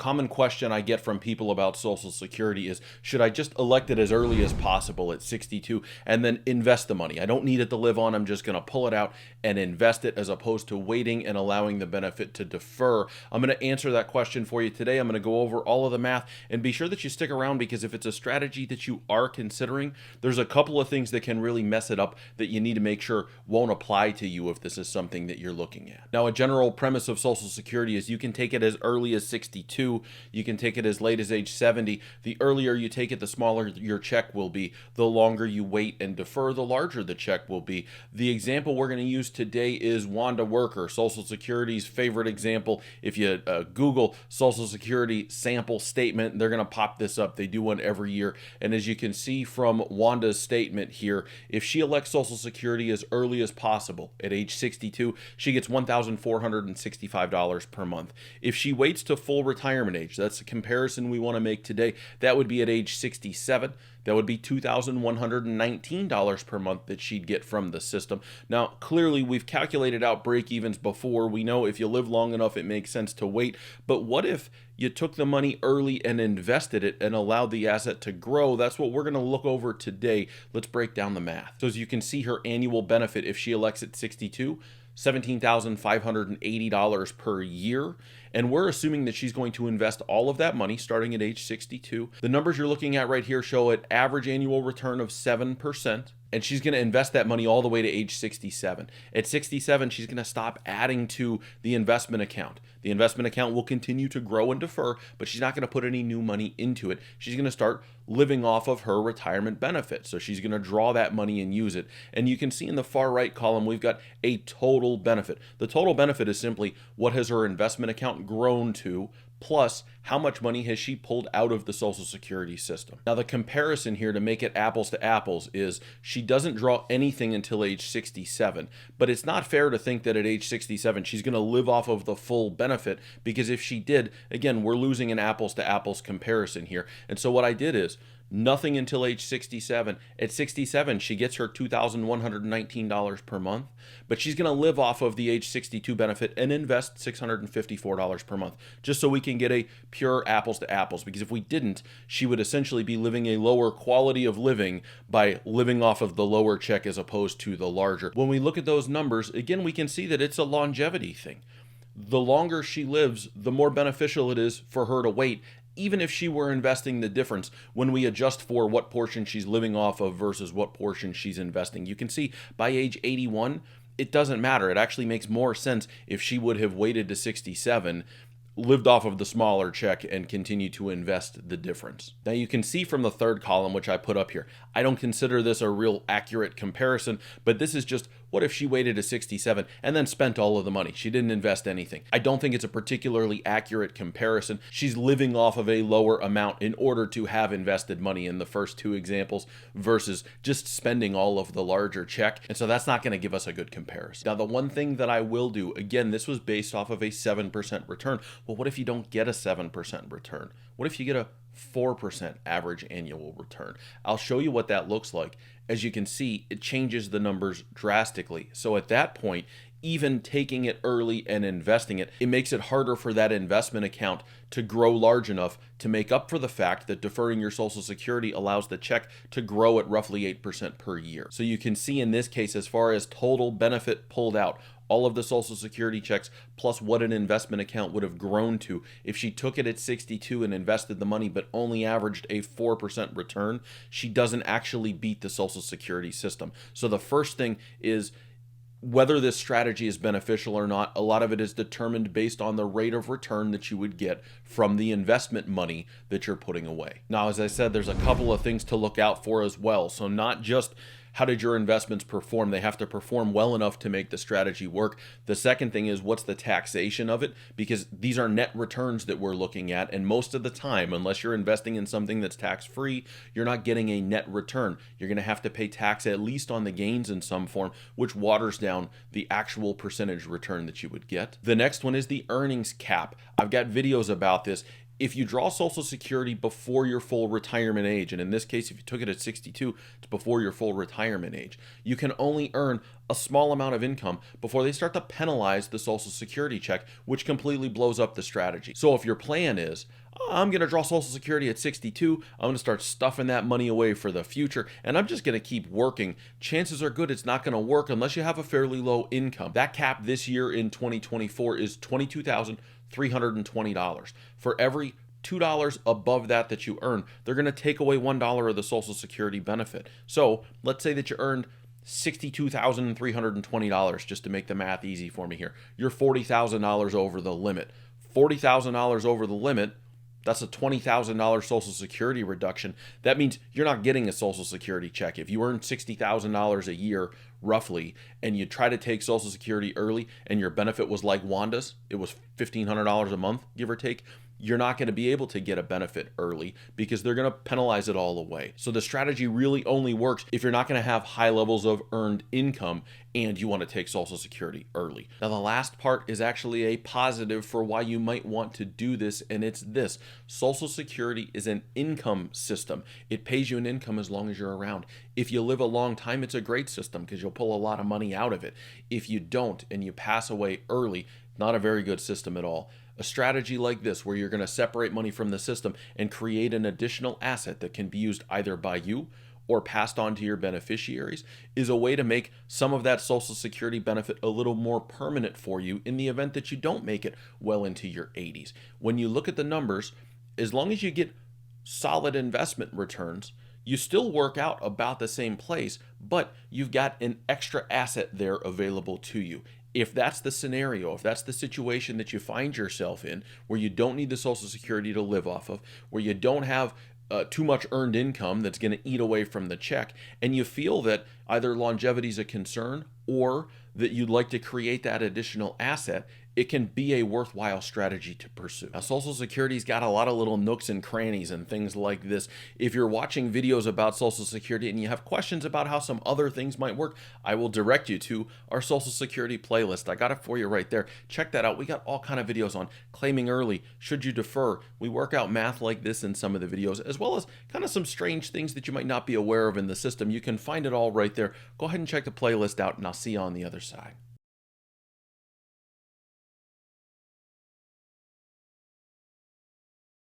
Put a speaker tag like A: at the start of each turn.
A: common question I get from people about Social Security is, should I just elect it as early as possible at 62 and then invest the money? I don't need it to live on. I'm just going to pull it out and invest it, as opposed to waiting and allowing the benefit to defer. I'm going to answer that question for you today. I'm going to go over all of the math, and be sure that you stick around, because if it's a strategy that you are considering, there's a couple of things that can really mess it up that you need to make sure won't apply to you if this is something that you're looking at. Now, a general premise of Social Security is you can take it as early as 62, you can take it as late as age 70. The earlier you take it, the smaller your check will be. The longer you wait and defer, the larger the check will be. The example we're going to use today is Wanda Worker, Social Security's favorite example. If you Google Social Security sample statement, they're going to pop this up. They do one every year. And as you can see from Wanda's statement here, if she elects Social Security as early as possible at age 62, she gets $1,465 per month. If she waits to full retirement age, that's the comparison we want to make today, that would be at age 67. That would be $2,119 per month that she'd get from the system. Now, clearly, we've calculated out break-evens before. We know if you live long enough, it makes sense to wait. But what if you took the money early and invested it and allowed the asset to grow? That's what we're going to look over today. Let's break down the math. So as you can see, her annual benefit, if she elects at 62, $17,580 per year. And we're assuming that she's going to invest all of that money starting at age 62. The numbers you're looking at right here show an average annual return of 7%. And she's going to invest that money all the way to age 67. At 67, she's going to stop adding to the investment account. The investment account will continue to grow and defer, but she's not going to put any new money into it. She's going to start living off of her retirement benefit. So she's going to draw that money and use it. And you can see in the far right column, we've got a total benefit. The total benefit is simply what has her investment account grown to, plus how much money has she pulled out of the Social Security system. Now, the comparison here to make it apples to apples is she doesn't draw anything until age 67, but it's not fair to think that at age 67 she's going to live off of the full benefit, because if she did, again, we're losing an apples to apples comparison here. And so what I did is nothing until age 67. At 67, she gets her $2,119 per month, but she's going to live off of the age 62 benefit and invest $654 per month, just so we can get a pure apples to apples. Because if we didn't, she would essentially be living a lower quality of living by living off of the lower check as opposed to the larger. When we look at those numbers, again, we can see that it's a longevity thing. The longer she lives, the more beneficial it is for her to wait, even if she were investing the difference when we adjust for what portion she's living off of versus what portion she's investing. You can see by age 81, it doesn't matter. It actually makes more sense if she would have waited to 67, lived off of the smaller check, and continue to invest the difference. Now you can see from the third column, which I put up here, I don't consider this a real accurate comparison, but this is just what if she waited to 67 and then spent all of the money? She didn't invest anything. I don't think it's a particularly accurate comparison. She's living off of a lower amount in order to have invested money in the first two examples versus just spending all of the larger check. And so that's not going to give us a good comparison. Now, the one thing that I will do, again, this was based off of a 7% return. Well, what if you don't get a 7% return? What if you get a 4% average annual return? I'll show you what that looks like. As you can see, it changes the numbers drastically. So at that point, even taking it early and investing it, it makes it harder for that investment account to grow large enough to make up for the fact that deferring your Social Security allows the check to grow at roughly 8% per year. So you can see in this case, as far as total benefit pulled out, all of the Social Security checks plus what an investment account would have grown to if she took it at 62 and invested the money but only averaged a 4% return, she doesn't actually beat the Social Security system. So the first thing is, whether this strategy is beneficial or not, a lot of it is determined based on the rate of return that you would get from the investment money that you're putting away. Now, as I said, there's a couple of things to look out for as well. So not just how did your investments perform? They have to perform well enough to make the strategy work. The second thing is, what's the taxation of it? Because these are net returns that we're looking at, and most of the time, unless you're investing in something that's tax-free, you're not getting a net return. You're going to have to pay tax at least on the gains in some form, which waters down the actual percentage return that you would get. The next one is the earnings cap. I've got videos about this. If you draw Social Security before your full retirement age, and in this case, if you took it at 62, it's before your full retirement age, you can only earn a small amount of income before they start to penalize the Social Security check, which completely blows up the strategy. So if your plan is, I'm going to draw Social Security at 62, I'm going to start stuffing that money away for the future, and I'm just going to keep working, chances are good it's not going to work unless you have a fairly low income. That cap this year in 2024 is $22,320. For every $2 above that you earn, they're going to take away $1 of the Social Security benefit. So let's say that you earned $62,320, just to make the math easy for me here. You're $40,000 over the limit. $40,000 over the limit, that's a $20,000 Social Security reduction. That means you're not getting a Social Security check. If you earn $60,000 a year, roughly, and you try to take Social Security early and your benefit was like Wanda's, it was $1,500 a month, give or take, you're not going to be able to get a benefit early because they're going to penalize it all away. So the strategy really only works if you're not going to have high levels of earned income and you want to take Social Security early. Now, the last part is actually a positive for why you might want to do this, and it's this. Social Security is an income system. It pays you an income as long as you're around. If you live a long time, it's a great system because you'll pull a lot of money out of it. If you don't and you pass away early, not a very good system at all. A strategy like this, where you're going to separate money from the system and create an additional asset that can be used either by you or passed on to your beneficiaries, is a way to make some of that Social Security benefit a little more permanent for you in the event that you don't make it well into your 80s. When you look at the numbers, as long as you get solid investment returns, you still work out about the same place, but you've got an extra asset there available to you. If that's the scenario, if that's the situation that you find yourself in, where you don't need the Social Security to live off of, where you don't have too much earned income that's going to eat away from the check, and you feel that either longevity is a concern or that you'd like to create that additional asset, it can be a worthwhile strategy to pursue. Now, Social Security's got a lot of little nooks and crannies and things like this. If you're watching videos about Social Security and you have questions about how some other things might work, I will direct you to our Social Security playlist. I got it for you right there. Check that out. We got all kind of videos on claiming early, should you defer. We work out math like this in some of the videos, as well as kind of some strange things that you might not be aware of in the system. You can find it all right there. Go ahead and check the playlist out, and I'll see you on the other side.